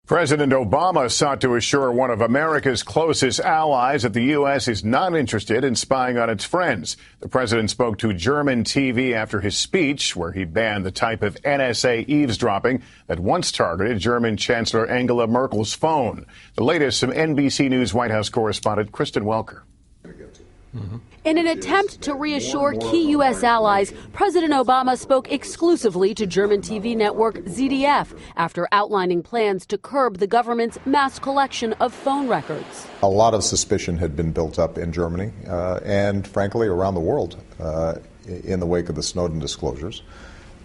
President Obama sought to assure one of America's closest allies that the U.S. is not interested in spying on its friends. The president spoke to German TV after his speech, where he banned the type of NSA eavesdropping that once targeted German Chancellor Angela Merkel's phone. The latest from NBC News White House correspondent Kristen Welker. In an attempt to reassure key U.S. allies, President Obama spoke exclusively to German TV network ZDF after outlining plans to curb the government's mass collection of phone records. A lot of suspicion had been built up in Germany and, frankly, around the world in the wake of the Snowden disclosures.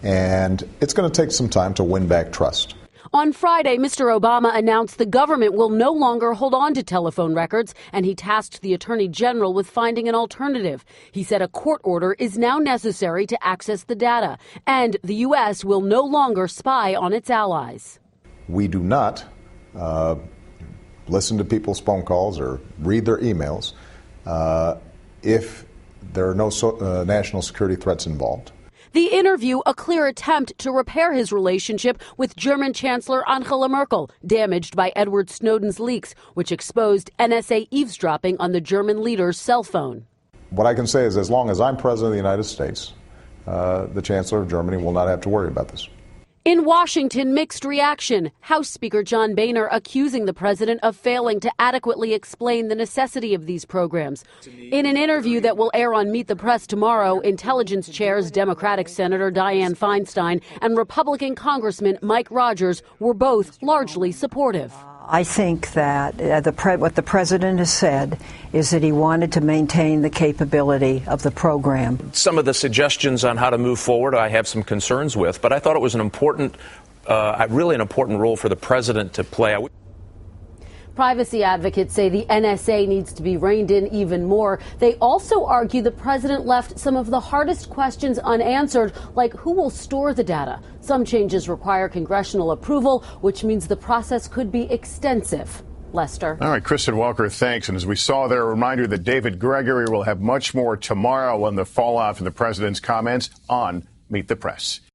And it's going to take some time to win back trust. On Friday, Mr. Obama announced the government will no longer hold on to telephone records, and he tasked the Attorney General with finding an alternative. He said a court order is now necessary to access the data, and the U.S. will no longer spy on its allies. We do not listen to people's phone calls or read their emails if there are no national security threats involved. The interview, a clear attempt to repair his relationship with German Chancellor Angela Merkel, damaged by Edward Snowden's leaks, which exposed NSA eavesdropping on the German leader's cell phone. What I can say is as long as I'm president of the United States, the Chancellor of Germany will not have to worry about this. In Washington, mixed reaction. House Speaker John Boehner accusing the president of failing to adequately explain the necessity of these programs. In an interview that will air on Meet the Press tomorrow, intelligence chairs Democratic Senator Dianne Feinstein and Republican Congressman Mike Rogers were both largely supportive. I think that what the president has said is that he wanted to maintain the capability of the program. Some of the suggestions on how to move forward I have some concerns with, but I thought it was really an important role for the president to play. Privacy advocates say the NSA needs to be reined in even more. They also argue the president left some of the hardest questions unanswered, like who will store the data. Some changes require congressional approval, which means the process could be extensive. Lester. All right, Kristen Welker, thanks. And as we saw there, a reminder that David Gregory will have much more tomorrow on the fallout from the president's comments on Meet the Press.